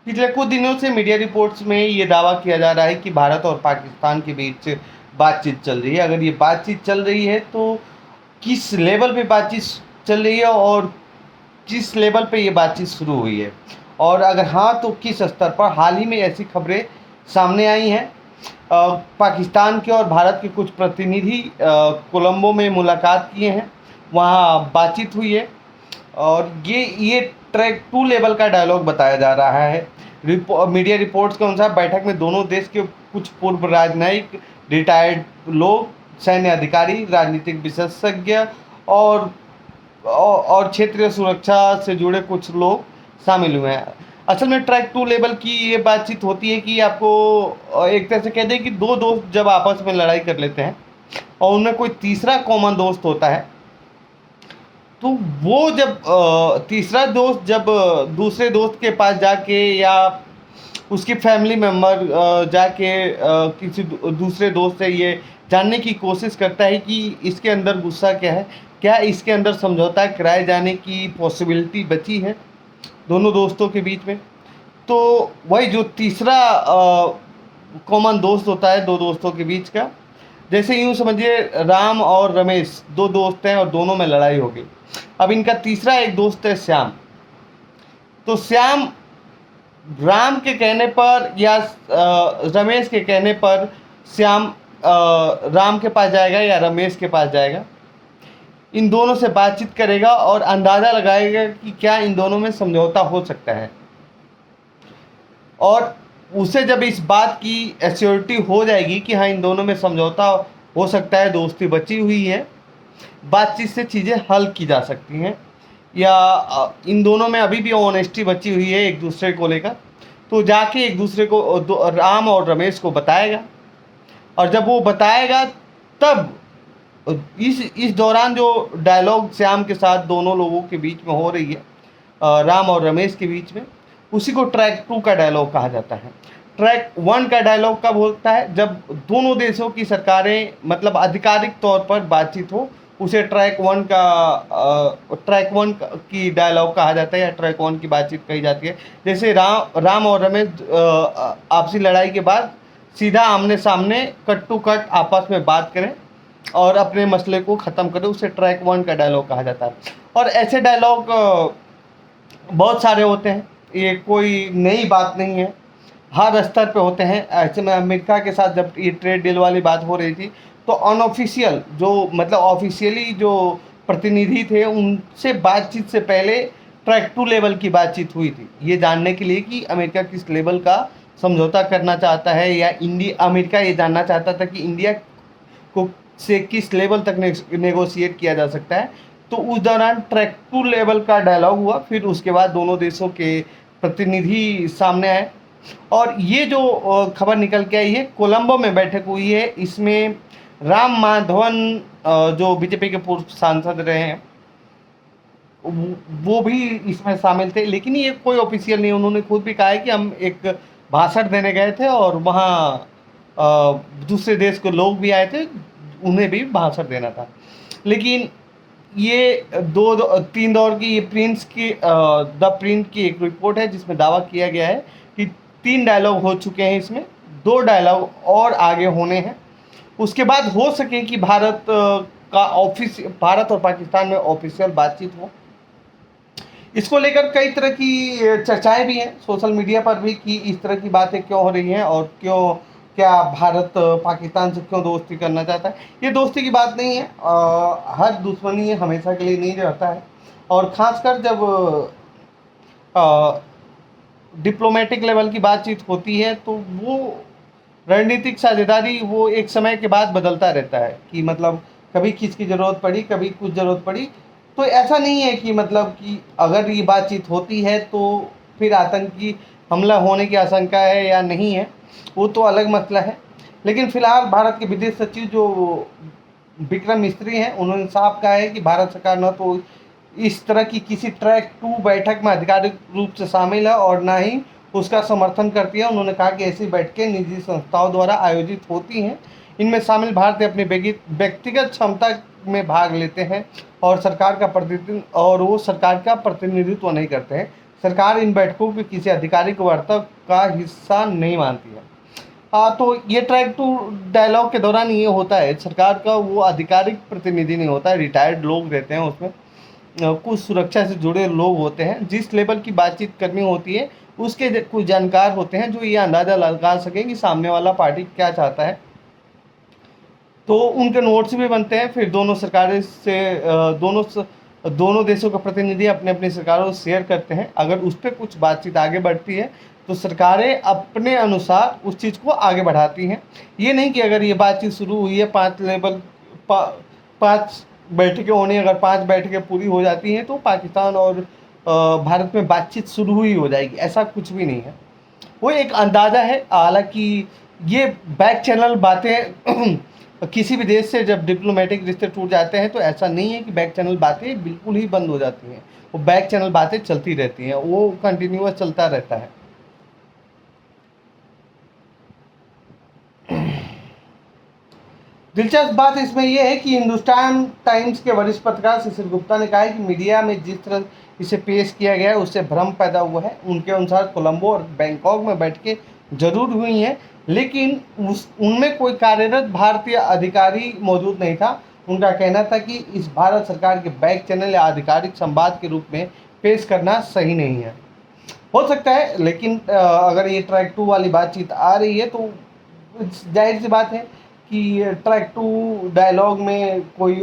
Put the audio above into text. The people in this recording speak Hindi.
पिछले कुछ दिनों से मीडिया रिपोर्ट्स में ये दावा किया जा रहा है कि भारत और पाकिस्तान के बीच बातचीत चल रही है। अगर ये बातचीत चल रही है तो किस लेवल पे बातचीत चल रही है और किस लेवल पे ये बातचीत शुरू हुई है, और अगर हाँ तो किस स्तर पर। हाल ही में ऐसी खबरें सामने आई हैं। पाकिस्तान के और भारत के कुछ प्रतिनिधि कोलंबो में मुलाकात किए हैं, वहाँ बातचीत हुई है और ये ट्रैक 2 लेवल का डायलॉग बताया जा रहा है। मीडिया रिपोर्ट्स के अनुसार बैठक में दोनों देश के कुछ पूर्व राजनयिक, रिटायर्ड लोग, सैन्य अधिकारी, राजनीतिक विशेषज्ञ और क्षेत्रीय सुरक्षा से जुड़े कुछ लोग शामिल हुए हैं। असल में ट्रैक 2 लेवल की ये बातचीत होती है कि आपको एक तरह से कह दें कि दो दोस्त जब आपस में लड़ाई कर लेते हैं और उनमें कोई तीसरा कॉमन दोस्त होता है, तो वो जब तीसरा दोस्त जब दूसरे दोस्त के पास जाके या उसकी फैमिली मेम्बर जाके किसी दूसरे दोस्त से ये जानने की कोशिश करता है कि इसके अंदर गुस्सा क्या है, क्या इसके अंदर समझौता कराए जाने की पॉसिबिलिटी बची है दोनों दोस्तों के बीच में, तो वही जो तीसरा कॉमन दोस्त होता है दो दोस्तों के बीच का। जैसे यूँ समझिए राम और रमेश दो दोस्त हैं और दोनों में लड़ाई हो गई। अब इनका तीसरा एक दोस्त है श्याम। तो श्याम राम के कहने पर या रमेश के कहने पर श्याम राम के पास जाएगा या रमेश के पास जाएगा, इन दोनों से बातचीत करेगा और अंदाज़ा लगाएगा कि क्या इन दोनों में समझौता हो सकता है। और उसे जब इस बात की एश्योरिटी हो जाएगी कि हाँ इन दोनों में समझौता हो सकता है, दोस्ती बची हुई है, बातचीत से चीज़ें हल की जा सकती हैं, या इन दोनों में अभी भी ऑनेस्टी बची हुई है एक दूसरे को लेकर, तो जाके एक दूसरे को राम और रमेश को बताएगा। और जब वो बताएगा तब इस दौरान जो डायलॉग श्याम के साथ दोनों लोगों के बीच में हो रही है, राम और रमेश के बीच में, उसी को ट्रैक 2 का डायलॉग कहा जाता है। ट्रैक 1 का डायलॉग कब होता है? जब दोनों देशों की सरकारें मतलब आधिकारिक तौर पर बातचीत हो, उसे ट्रैक 1 की डायलॉग कहा जाता है या ट्रैक 1 की बातचीत कही जाती है। जैसे राम और रमेश आपसी लड़ाई के बाद सीधा आमने सामने कट टू कट आपस में बात करें और अपने मसले को ख़त्म करें, उसे ट्रैक 1 का डायलॉग कहा जाता है। और ऐसे डायलॉग बहुत सारे होते हैं, ये कोई नई बात नहीं है, हर स्तर पे होते हैं। ऐसे में अमेरिका के साथ जब ये ट्रेड डील वाली बात हो रही थी तो अनऑफिशियल जो मतलब ऑफिशियली जो प्रतिनिधि थे उनसे बातचीत से पहले ट्रैक 2 लेवल की बातचीत हुई थी, ये जानने के लिए कि अमेरिका किस लेवल का समझौता करना चाहता है, या अमेरिका ये जानना चाहता था कि इंडिया को से किस लेवल तक नेगोशिएट किया जा सकता है। तो उस दौरान ट्रैक 2 लेवल का डायलॉग हुआ, फिर उसके बाद दोनों देशों के प्रतिनिधि सामने आए और ये जो खबर निकल के आई है, कोलंबो में बैठक हुई है। इसमें राम माधवन जो बीजेपी के पूर्व सांसद रहे हैं वो भी इसमें शामिल थे, लेकिन ये कोई ऑफिशियल नहीं। उन्होंने खुद भी कहा है कि हम एक भाषण देने गए थे और वहाँ दूसरे देश के लोग भी आए थे, उन्हें भी भाषण देना था। लेकिन ये तीन दौर की ये द प्रिंट की एक रिपोर्ट है जिसमें दावा किया गया है कि 3 डायलॉग हो चुके हैं, इसमें 2 डायलॉग और आगे होने हैं। उसके बाद हो सके कि भारत और पाकिस्तान में ऑफिशियल बातचीत हो। इसको लेकर कई तरह की चर्चाएं भी हैं सोशल मीडिया पर भी कि इस तरह की बातें क्यों हो रही हैं और क्या भारत पाकिस्तान से क्यों दोस्ती करना चाहता है। ये दोस्ती की बात नहीं है, हर दुश्मनी हमेशा के लिए नहीं रहता है, और ख़ासकर जब डिप्लोमेटिक लेवल की बातचीत होती है तो वो रणनीतिक साझेदारी वो एक समय के बाद बदलता रहता है कि मतलब कभी किसकी ज़रूरत पड़ी, कभी कुछ ज़रूरत पड़ी। तो ऐसा नहीं है कि मतलब कि अगर ये बातचीत होती है तो फिर आतंकी हमला होने की आशंका है या नहीं है, वो तो अलग मसला है। लेकिन फ़िलहाल भारत के विदेश सचिव जो विक्रम मिस्री हैं, उन्होंने साफ कहा है कि भारत सरकार न तो इस तरह की किसी ट्रैक 2 बैठक में आधिकारिक रूप से शामिल है और ना ही उसका समर्थन करती है। उन्होंने कहा कि ऐसी बैठकें निजी संस्थाओं द्वारा आयोजित होती हैं, इनमें शामिल भारतीय अपनी व्यक्तिगत क्षमता में भाग लेते हैं और वो सरकार का प्रतिनिधित्व नहीं करते हैं। सरकार इन बैठकों को किसी आधिकारिक वार्ता का हिस्सा नहीं मानती है। हाँ, तो ये ट्रैक टू डायलॉग के दौरान ये होता है, सरकार का वो आधिकारिक प्रतिनिधि नहीं होता है, रिटायर्ड लोग रहते हैं उसमें, कुछ सुरक्षा से जुड़े लोग होते हैं। जिस लेवल की बातचीत करनी होती है उसके कुछ जानकार होते हैं जो ये अंदाज़ा लगा सकें कि सामने वाला पार्टी क्या चाहता है, तो उनके नोट्स भी बनते हैं। फिर दोनों सरकारें से दोनों देशों के प्रतिनिधि अपने अपनी सरकारों से शेयर करते हैं। अगर उस पर कुछ बातचीत आगे बढ़ती है तो सरकारें अपने अनुसार उस चीज़ को आगे बढ़ाती हैं। ये नहीं कि अगर ये बातचीत शुरू हुई है 5 बैठकें होनी, अगर 5 बैठकें पूरी हो जाती हैं तो पाकिस्तान और भारत में बातचीत शुरू ही हो जाएगी, ऐसा कुछ भी नहीं है। वो एक अंदाज़ा है। हालांकि ये बैक चैनल बातें किसी भी देश से जब डिप्लोमेटिक रिश्ते टूट जाते हैं तो ऐसा नहीं है कि बैक चैनल बातें बिल्कुल ही बंद हो जाती हैं। वो बैक चैनल बातें चलती रहती हैं, वो कंटिन्यूअस चलता रहता है। दिलचस्प बात इसमें यह है कि हिंदुस्तान टाइम्स के वरिष्ठ पत्रकार शिशिर गुप्ता ने कहा है कि मीडिया में जिस तरह इसे पेश किया गया है उससे भ्रम पैदा हुआ है। उनके अनुसार कोलंबो और बैंकॉक में बैठकें जरूर हुई हैं, लेकिन उनमें कोई कार्यरत भारतीय अधिकारी मौजूद नहीं था। उनका कहना था कि इस भारत सरकार के बैक चैनल या आधिकारिक संवाद के रूप में पेश करना सही नहीं है। हो सकता है, लेकिन अगर ये ट्रैक 2 वाली बातचीत आ रही है तो जाहिर सी बात है कि ट्रैक 2 डायलॉग में कोई